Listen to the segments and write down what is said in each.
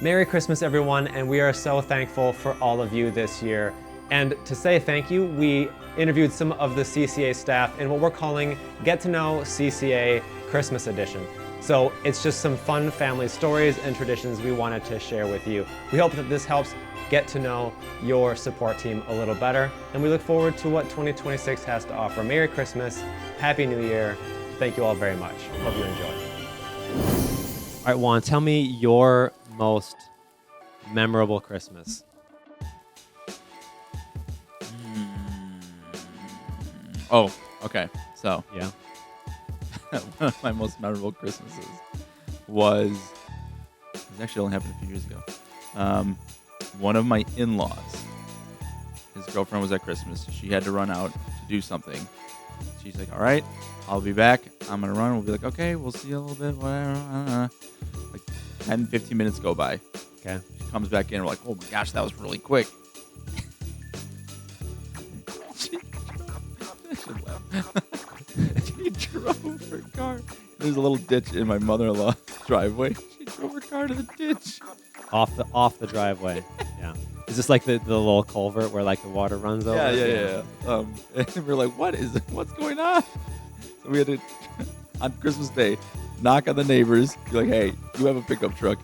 Merry Christmas, everyone, and we are so thankful for all of you this year. And to say thank you, we interviewed some of the CCA staff in what we're calling Get to Know CCA Christmas Edition. So it's just some fun family stories and traditions we wanted to share with you. We hope that this helps get to know your support team a little better, and we look forward to what 2026 has to offer. Merry Christmas, Happy New Year. Thank you all very much. Hope you enjoy. All right, Juan, tell me your most memorable Christmas. Oh, okay. So, Yeah. one of my most memorable Christmases was actually only happened a few years ago. One of my in-laws, his girlfriend was at Christmas. So she had to run out to do something. She's like, all right, I'll be back. I'm going to run. We'll be like, okay, we'll see you a little bit, whatever. Like 10, 15 minutes go by. Okay. She comes back in. We're like, oh my gosh, that was really quick. She drove her car. There's a little ditch in my mother-in-law's driveway. She drove her car to the ditch. Off the driveway. Yeah. Is this like the little culvert where like the water runs over? Yeah. And we're like, what's going on? So we had to, on Christmas Day, knock on the neighbors, be like, hey, you have a pickup truck,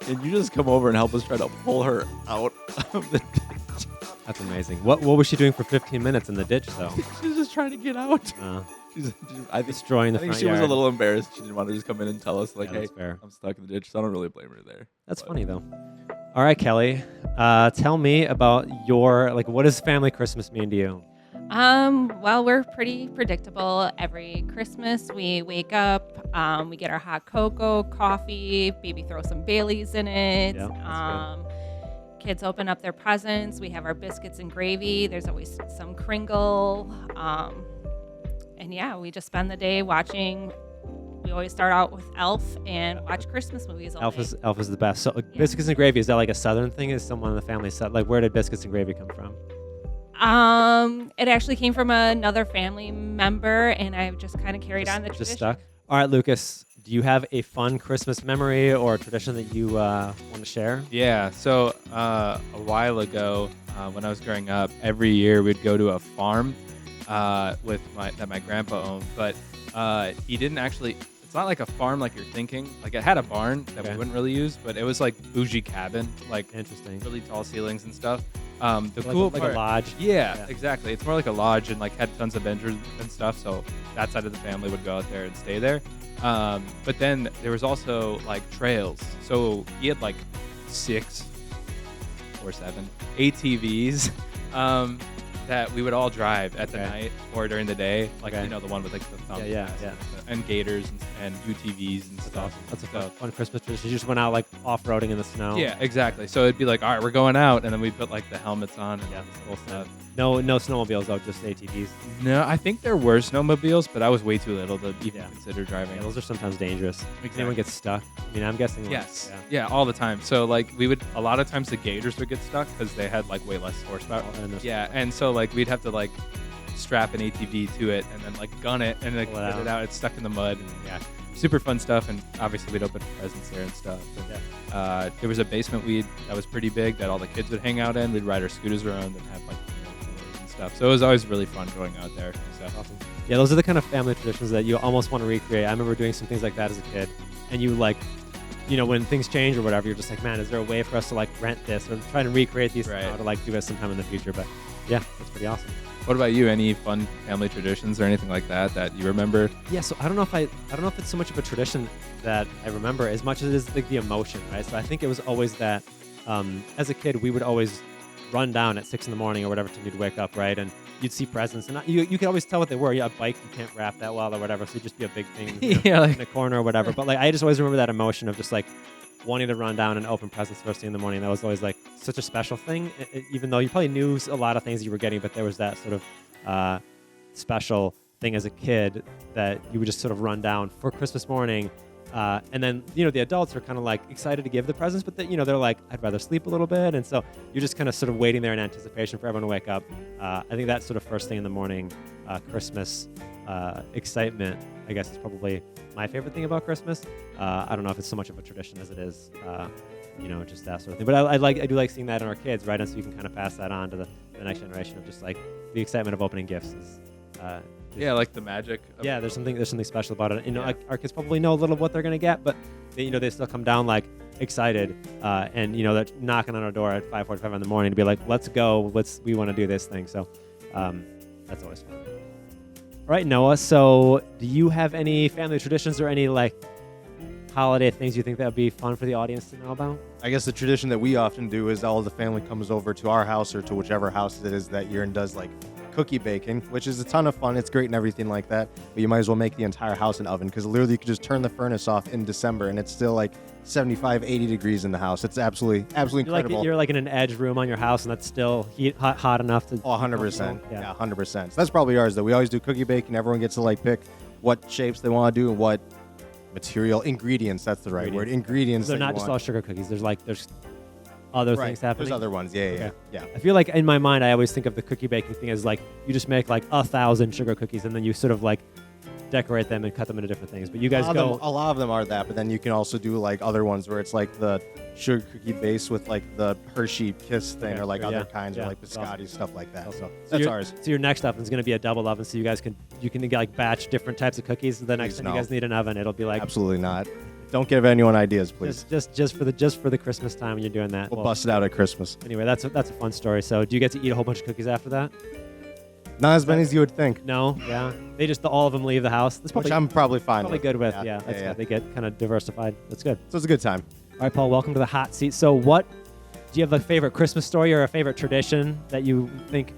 and you just come over and help us try to pull her out of the ditch. That's amazing. What was she doing for 15 minutes in the ditch, though? She's just trying to get out. I think Destroying the front she was yard. a little embarrassed. She didn't want to just come in and tell us, like, Yeah, hey, that's fair. I'm stuck in the ditch. So I don't really blame her there. That's funny, though. All right, Kelly. Tell me about what does family Christmas mean to you? Well, we're pretty predictable. Every Christmas, we wake up, we get our hot cocoa, coffee, maybe throw some Baileys in it. Yeah, that's Kids open up their presents. We have our biscuits and gravy. There's always some Kringle. And yeah, we just spend the day watching. We always start out with Elf and watch Christmas movies all day. Elf is the best. So biscuits and gravy, is that like a Southern thing? Is someone in the family like where did biscuits and gravy come from? It actually came from another family member, and I've just kind of carried on the tradition. Just stuck. All right, Lucas, do you have a fun Christmas memory or tradition that you want to share? Yeah, so a while ago, when I was growing up, every year we'd go to a farm that my grandpa owned, but he didn't actually. It's not like a farm like you're thinking. Like it had a barn that we wouldn't really use, but it was like bougie cabin, like Interesting. really tall ceilings and stuff. The cool like part, a lodge. Yeah, exactly. It's more like a lodge and like had tons of bedrooms and stuff. So that side of the family would go out there and stay there. But then there was also like trails. So he had like 6 or 7 ATVs that we would all drive at the night or during the day. Like, you know, the one with like the thumb and gators and UTVs and stuff. That's a fun Christmas tradition. You just went out like off-roading in the snow. Yeah, exactly. So it'd be like, all right, we're going out. And then we put like the helmets on and this whole stuff. No snowmobiles though, just ATVs. No, I think there were snowmobiles, but I was way too little to even consider driving. Yeah, those are sometimes dangerous. Exactly. Anyone gets stuck. I mean, I'm guessing. Yes. Yeah, all the time. So like a lot of times the gators would get stuck because they had like way less horsepower. And so like we'd have to like strap an ATV to it and then like gun it and like get it out. It's stuck in the mud. And super fun stuff. And obviously we'd open presents there and stuff. And, there was a basement that was pretty big that all the kids would hang out in. We'd ride our scooters around and have like and stuff. So it was always really fun going out there. So awesome. Yeah, those are the kind of family traditions that you almost want to recreate. I remember doing some things like that as a kid, and you like, you know, when things change or whatever, you're just like, man, is there a way for us to like rent this or try to recreate these now to like do it sometime in the future? But yeah, that's pretty awesome. What about you? Any fun family traditions or anything like that you remember? Yeah, so I don't know if it's so much of a tradition that I remember as much as it is like the emotion, right? So I think it was always that as a kid we would always run down at 6 a.m. or whatever time you'd wake up, right? And you'd see presents, and you could always tell what they were. Yeah, a bike you can't wrap that well or whatever, so it'd just be a big thing in the corner or whatever. But like I just always remember that emotion of just like wanting to run down and open presents first thing in the morning. That was always like such a special thing, even though you probably knew a lot of things you were getting, but there was that sort of special thing as a kid that you would just sort of run down for Christmas morning. And then, you know, the adults are kind of like excited to give the presents, but you know, they're like, I'd rather sleep a little bit. And so you're just kind of sort of waiting there in anticipation for everyone to wake up. I think that sort of first thing in the morning, Christmas excitement, I guess, is probably my favorite thing about Christmas. I don't know if it's so much of a tradition as it is just that sort of thing. But I do like seeing that in our kids, right? And so you can kind of pass that on to the next generation of just like the excitement of opening gifts is. Like the magic. There's something special about it. Like our kids probably know a little of what they're gonna get, but they still come down like excited, and they're knocking on our door at 5:45 in the morning to be like, let's go, we want to do this thing. So that's always fun. All right, Noah. So do you have any family traditions or any like holiday things you think that would be fun for the audience to know about? I guess the tradition that we often do is all the family comes over to our house or to whichever house it is that year and does like cookie baking, which is a ton of fun. It's great and everything like that, but you might as well make the entire house an oven because literally you could just turn the furnace off in December and it's still like 75, 80 degrees in the house. It's absolutely incredible. You're like in an edge room on your house and that's still hot enough to... Oh, 100%. Yeah, 100%. So that's probably ours though. We always do cookie baking. Everyone gets to like pick what shapes they want to do and what ingredients, that's the right word. Ingredients. They're not just all sugar cookies. There's other things happening. There's other ones. Yeah. I feel like in my mind, I always think of the cookie baking thing as like you just make like 1,000 sugar cookies and then you sort of like decorate them and cut them into different things. But you guys a lot of them are that, but then you can also do like other ones where it's like the sugar cookie base with like the Hershey Kiss thing or like other kinds or like biscotti, stuff like that. So that's ours. So your next oven is going to be a double oven, so you guys can like batch different types of cookies. The next time you guys need an oven, it'll be like absolutely not. Don't give anyone ideas, please. Just for the Christmas time when you're doing that. We'll bust it out at Christmas. Anyway, that's a fun story. So do you get to eat a whole bunch of cookies after that? Not as many as you would think. No, yeah. They just all of them leave the house. That's which I'm probably fine probably with. good with. Yeah, that's good. They get kind of diversified. That's good. So it's a good time. All right, Paul, welcome to the hot seat. So do you have a favorite Christmas story or a favorite tradition that you think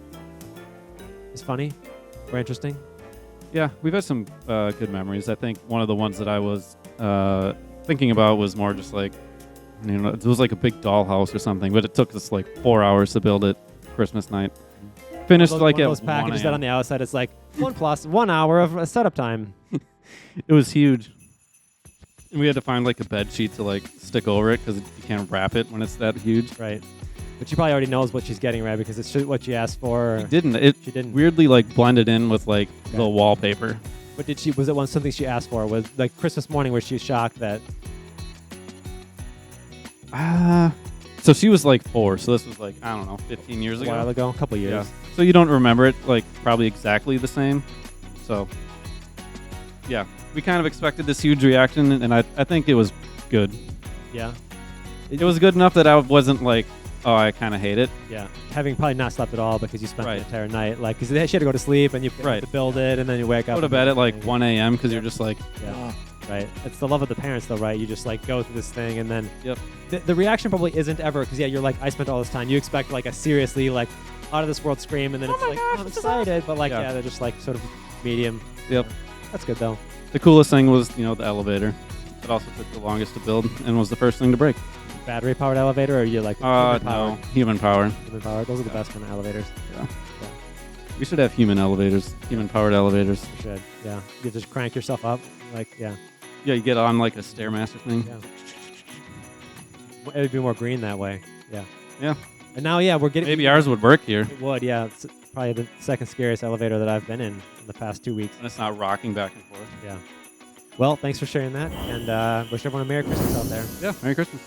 is funny or interesting? Yeah, we've had some good memories. I think one of the ones that I was thinking about was more just like, it was like a big dollhouse or something, but it took us like 4 hours to build it Christmas night. Finished like at 1 those packages that on the outside it's like 1 hour of setup time. It was huge. And we had to find like a bed sheet to like stick over it because you can't wrap it when it's that huge. Right. But she probably already knows what she's getting, right? Because it's what she asked for. She didn't. She didn't. Weirdly like blended in with like the wallpaper. But was it something she asked for? Was like Christmas morning where she was shocked that? So she was like 4. So this was like, I don't know, 15 years ago. A while ago, a couple years. Yeah. So you don't remember it like probably exactly the same. So yeah, we kind of expected this huge reaction, and I think it was good. Yeah. It was good enough that I wasn't like, oh, I kind of hate it. Yeah. Having probably not slept at all because you spent the entire night, like, because she had to go to sleep and you had to build it, and then you wake up. Go to bed at like 1 a.m. because you're just like, right. It's the love of the parents, though, right? You just like go through this thing, and then yep. The reaction probably isn't ever because you're like, I spent all this time. You expect like a seriously like out of this world scream, and then it's like, gosh, I'm excited, but like they're just like sort of medium. Yep. That's good though. The coolest thing was the elevator. It also took the longest to build and was the first thing to break. Battery powered elevator, or are you like no, human power. Human powered. Those are the best kind of elevators. Yeah. We should have human elevators, human powered elevators. We should. Yeah. You just crank yourself up, like Yeah, you get on like a Stairmaster thing. Yeah. It would be more green that way. Yeah. Yeah. And now, we're getting. Maybe ours would work here. It would, yeah. It's probably the second scariest elevator that I've been in the past 2 weeks. And it's not rocking back and forth. Yeah. Well, thanks for sharing that, and wish everyone a Merry Christmas out there. Yeah, Merry Christmas.